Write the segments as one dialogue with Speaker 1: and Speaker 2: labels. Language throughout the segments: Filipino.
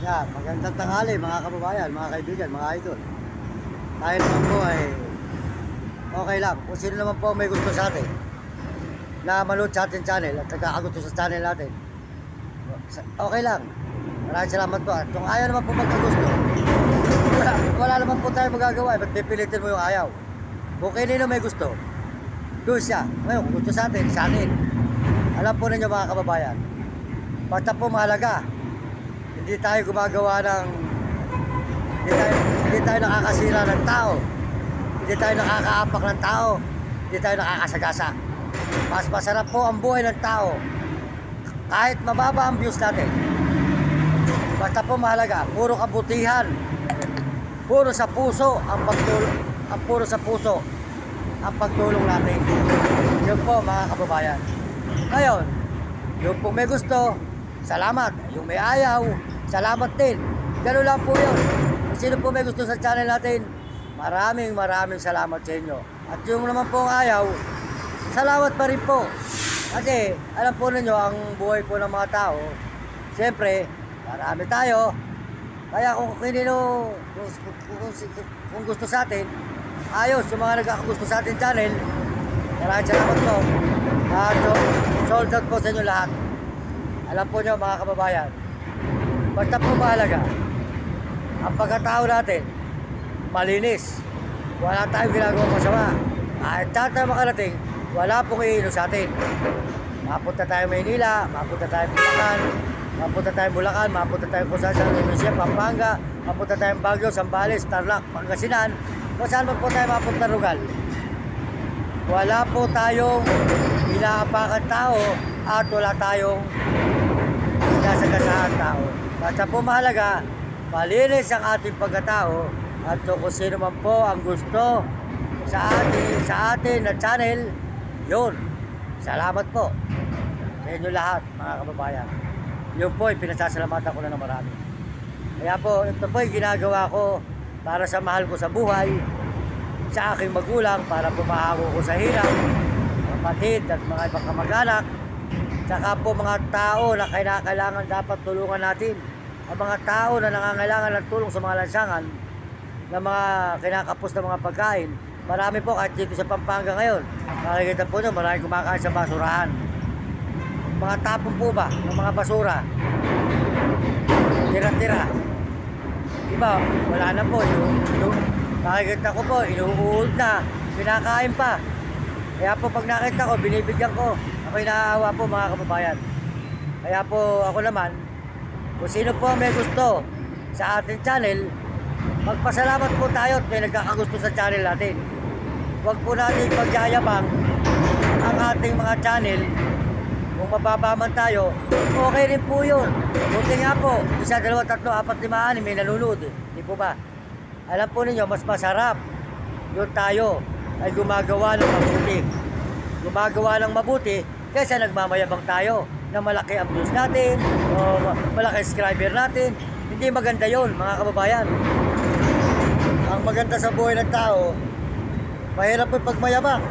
Speaker 1: Yan, magandang tanghali mga kababayan, mga kaibigan, mga idol. Tayo naman po ay okay lang. Kung sino naman po may gusto sa atin na manood sa ating channel at nagkakagusto sa channel natin, okay lang. Maraming salamat po. At kung ayaw naman po magkagusto, wala naman po tayo magagawa. Ba't pipilitin mo yung ayaw? Kung kanino may gusto, doon siya. Ngayon, kung gusto sa atin. Alam po ninyo mga kababayan, basta po mahalaga, hindi tayo gumagawa ng hindi tayo nakakasira ng tao, hindi tayo nakakaapak ng tao, hindi tayo nakakasagasa. Mas masarap po ang buhay ng tao kahit mababa ang views natin. Basta po mahalaga, puro kabutihan, puro sa puso ang pagtulong, puro sa puso ang pagtulong natin. Yun po mga kababayan. Ngayon, yung po may gusto, salamat. Yung may ayaw, salamat din. Ganun lang po yun. Kung sino po may gusto sa channel natin, maraming salamat sa inyo. At yung naman po ang ayaw, salamat pa rin po. Kasi alam po ninyo ang buhay po ng mga tao. Siyempre, marami tayo. Kaya kung kung gusto sa atin, ayos, yung mga nagkakagusto sa atin channel, maraming salamat po. Sold out po sa inyo lahat. Alam po nyo mga kababayan, basta po mahalaga ang pagkatao natin malinis, wala tayong ginagawa masama. Kahit tayo makarating, wala pong iino sa atin. Mapunta tayo Maynila, mapunta tayo Bulacan, mapunta tayo Kusasan, Indonesia, Pampanga, mapunta tayo Baguio, Zambales, Tarlac, Pangasinan, kung saan man po tayo mapunta lugar. Wala po tayong inaapakan tao at wala tayong sinasagasaan tao. Basta po mahalaga, malinis ang ating pagkatao at kung sino man po ang gusto sa atin na channel, yun. Salamat po sa inyo lahat mga kababayan. Yun po ay pinasasalamatan ko na ng marami. Kaya po, ito po ay ginagawa ko para sa mahal ko sa buhay, sa aking magulang, para pumahago ko sa hirap, kapatid at mga ibang kamag-anak, saka po mga tao na kailangan dapat tulungan natin. Ang mga tao na nangangailangan ng tulong sa mga lansangan, na mga kinakapos na mga pagkain. Marami po kahit dito sa Pampanga ngayon. Nakikita po nyo, marami kumakain sa basurahan. Mga tapon po ba ng mga basura? Tira-tira. Diba, wala na po. Nakikita ko po, inuuod na, pinakain pa. Kaya po pag nakita ko, binibigyan ko. Ako'y naaawa po mga kababayan. Kaya po ako naman, kung sino po may gusto sa ating channel, magpasalamat po tayo at may nagkakagusto sa channel natin. Huwag po natin pagyayabang ang ating mga channel. Kung mababa man tayo, okay rin po yun. Buti nga po, 1, 2, 3, 4, 5, 6 may nanonood. Di po ba? Alam po ninyo, mas masarap yung tayo ay gumagawa ng mabuti. Gumagawa ng mabuti kaysa nagmamayabang tayo na malaki ang views natin o malaki subscriber natin. Hindi maganda yon mga kababayan. Ang maganda sa buhay ng tao, mahirap po pagmayabang.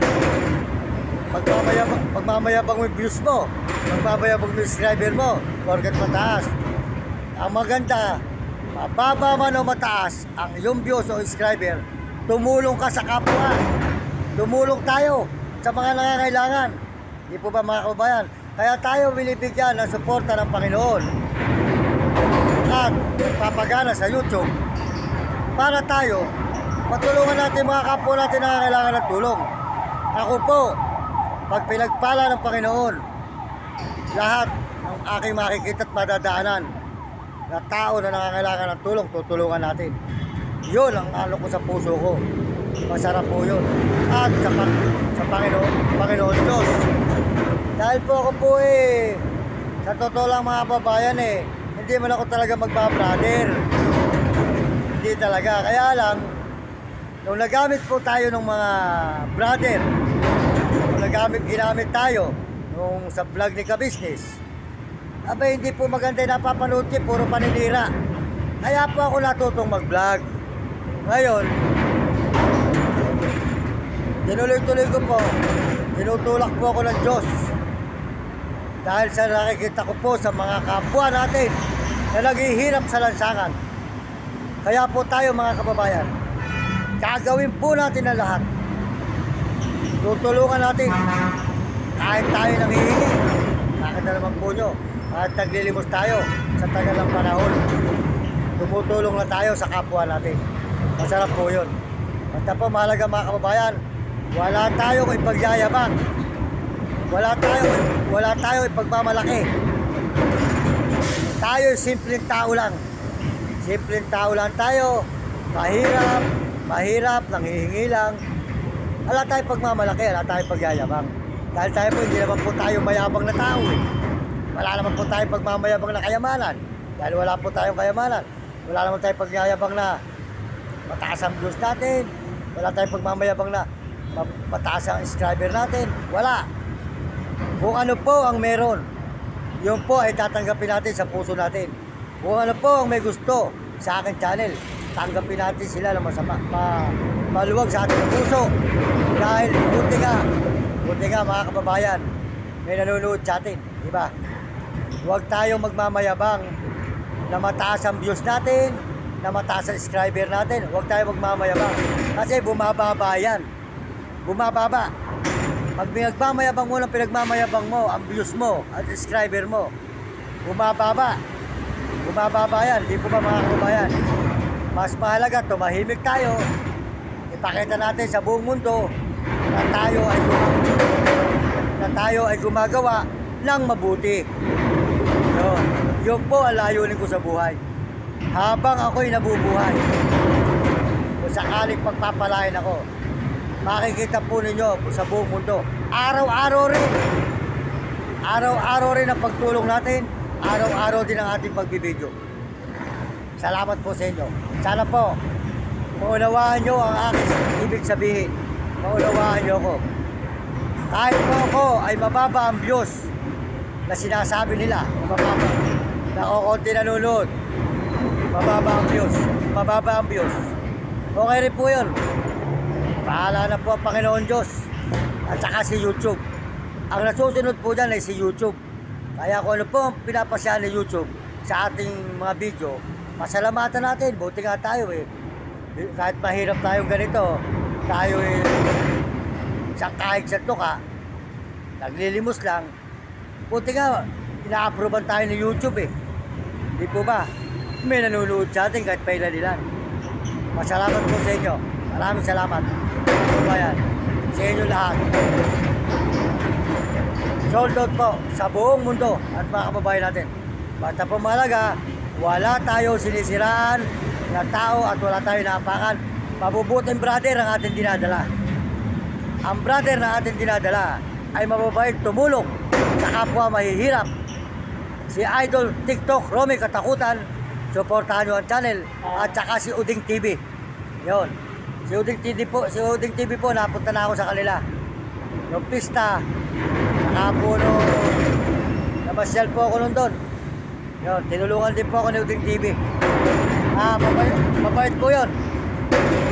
Speaker 1: Pagmamayabang mo yung views mo, pagmamayabang mo yung subscriber mo, porket mataas. Ang maganda, mababa man o mataas ang yung views o subscriber, tumulong ka sa kapwa. Tumulong tayo sa mga nangangailangan. Di po ba mga kababayan? Kaya tayo binibigyan ng suporta ng Panginoon at papagana sa YouTube para tayo matulungan natin mga kapwa natin na nangangailangan ng tulong. Ako po, pag pinagpala ng Panginoon, lahat ng aking makikita at madadaanan na tao na nangangailangan ng tulong, tutulungan natin. Yun ang ano ko sa puso ko. Masarap po yun. At sa Panginoon Diyos. Dahil po ako po sa totoo lang mga babayan hindi man ako talaga magbabrother. Hindi talaga. Kaya lang, nung nagamit po tayo ng mga brother, nung ginamit tayo nung sa vlog ni Ka-Business, abay hindi po maganda yung napapanood ko, puro paninira. Kaya po ako natutong mag-vlog. Ngayon, tinuloy-tuloy ko po, tinutulak po ako ng Diyos. Dahil sa nakikita ko po sa mga kapwa natin na naghihirap sa lansangan. Kaya po tayo mga kababayan, gagawin po natin ang lahat. Tutulungan natin kahit tayo nanghihingi. Bakit na naman po nyo? Kahit naglilimos tayo sa tagal ng panahon, tumutulong na tayo sa kapwa natin. Masarap po yun. Basta po mahalaga mga kababayan, wala tayong ipagyayabang. Wala tayong ipagmamalaki. Tayo simpleng tao lang. Simpleng tao lang tayo. Mahirap, nanghihingi lang. Wala tayong pagmamalaki, wala tayong pagyayabang. Dahil tayo po, hindi naman po tayo mayabang na tao eh. Wala naman po tayong pagmamayabang na kayamanan. Dahil wala po tayong kayamanan. Wala naman tayong pagyayabang na mataas ang views natin. Wala tayong pagmamayabang na mataas ang subscriber natin. Wala. Kung ano po ang meron, yun po ay tatanggapin natin sa puso natin. Kung ano po ang may gusto sa aking channel, tanggapin natin sila na maluwag sa ating puso. Dahil buti nga mga kababayan, may nanonood sa atin, di ba? Huwag tayong magmamayabang na mataas ang views natin, na mataas ang subscriber natin. Huwag tayong magmamayabang kasi bumababa yan. Bumababa. Pag pinagmamayabang mo ng pinagmamayabang mo, ang views mo at subscriber mo, bumababa. Bumababa yan, di po ba mga kababayan? Mas mahalaga, tumahimik tayo. Ipakita natin sa buong mundo na tayo ay gumagawa ng mabuti. Yun po ang layunin ko sa buhay. Habang ako'y nabubuhay, kung sakaling pagpapalain ako, makikita po ninyo sa buong mundo. Araw-araw rin ang pagtulong natin. Araw-araw din ang ating pagbibideo. Salamat po sa inyo. Sana po, maunawaan nyo ang aking ibig sabihin. Maunawaan nyo ako. Kahit po ako ay mababa ang views na sinasabi nila, mababa. Nakokonti nanonood. Mababa ang views. Okay rin po yun. Bahala na po ang Panginoon Diyos. At saka si YouTube. Ang nasusunod po dyan ay si YouTube. Kaya kung ano po ang pinapasya ni YouTube sa ating mga video, pasalamatan natin. Buti nga tayo eh. Kahit mahirap tayong ganito, tayo eh isang kahig sa tuka, naglilimos lang. Buti nga, ina-approvean tayo ni YouTube eh. Hindi po ba? May nanonood sa atin kahit pailan-ilan. Masalamat po sa inyo. Maraming salamat. Kabayan, sa inyo lahat. Sold out po sa buong mundo at mga kababayan natin. Basta po mahalaga, wala tayo sinisiraan na tao at wala tayo naapakan. Mabubuting brother ang ating dinadala. Ang brother na ating dinadala ay mababait tumulong sa kapwa mahihirap. Si Idol TikTok Romy Katakutan, suportahan nyo ang channel, at saka si Uding TV. Yun. Si Uding TV po, napunta na ako sa kanila. Yung pista, saka po namasyal po ako nun doon. Yun, tinulungan din po ako ni Uding TV. Mabait po yun.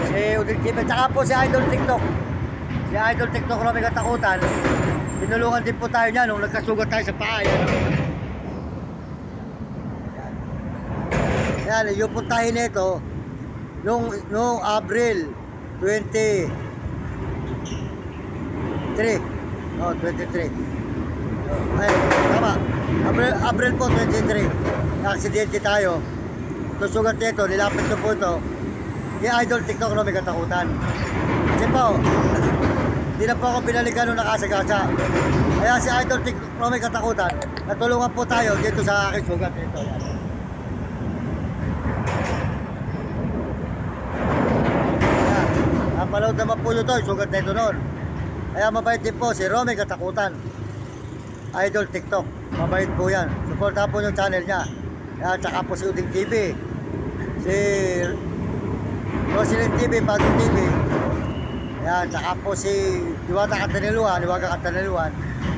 Speaker 1: Si Uding TV, saka po si Idol TikTok. Si Idol TikTok Romy Katakutan, tinulungan din po tayo niya nung nagkasugat tayo sa paa. Yan, yung puntahin nito nung April 23. Oh, 23. Ay, tama. April po 23. Na-aksidente tayo. Ito sugat nito, nilapit ko po ito. Yung Idol TikTok Romy Katakutan. Kasi po, hindi na po ako binalikan nung nakasagasa. Kaya si Idol TikTok Romy Katakutan, natulungan po tayo dito sa aking sugat nito. Yan. Napanood naman po yun ito, sugat na ito noon. Kaya mabait din po si Romy Katakutan, Idol TikTok. Mabait po yan. Supportahan po yung channel niya. Kaya tsaka po si Uding TV, si Roslyn TV, Bagong TV. Kaya tsaka po si Diwata Kataniluan,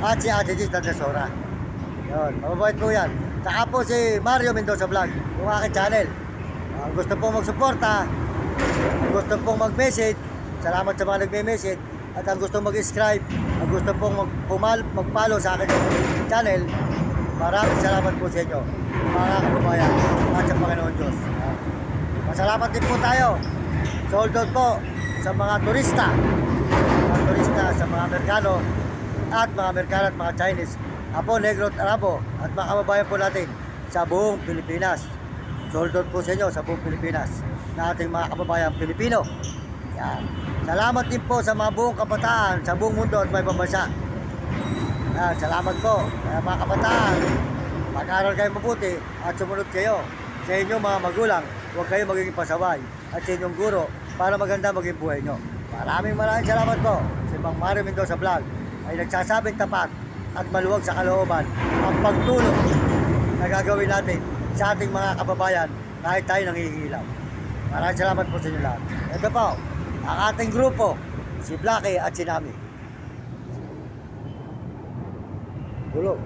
Speaker 1: at si Ate Gis Tandasora. Yun, mabait po yan. Tsaka po si Mario Mendoza Vlog, yung aking channel. Gusto pong magsuporta, gusto pong mag-message, salamat sa mga nagme-message. At ang gusto mag-subscribe, ang gusto pong mag-follow sa akin channel, maraming salamat po sa inyo. mga kababayan at sa Panginoon Diyos. Masalamat din po tayo. Sold out po sa mga turista, sa mga Amerikano at mga Chinese, Apo, Negro at Arabo at mga kababayan po natin sa buong Pilipinas. Sold out po sa inyo sa buong Pilipinas na ating mga kababayan Pilipino. Yan. Salamat din po sa mga buong kabataan sa buong mundo at may bansa. Yan. Salamat po mga kabataan. Mag-aral kayo mabuti at sumunod kayo sa inyong mga magulang. Huwag kayo magiging pasaway at sa inyong guro para maganda maging buhay nyo. Maraming salamat po. Si Mang Mario Mendoza Vlog ay nagsasabing tapat at maluwag sa kalooban ang pagtulong na gagawin natin sa ating mga kababayan kahit tayo nanghihilap. Maraming salamat po sa inyo lahat. Ito po, ang ating grupo, si Blackie at si Nami. Tulog.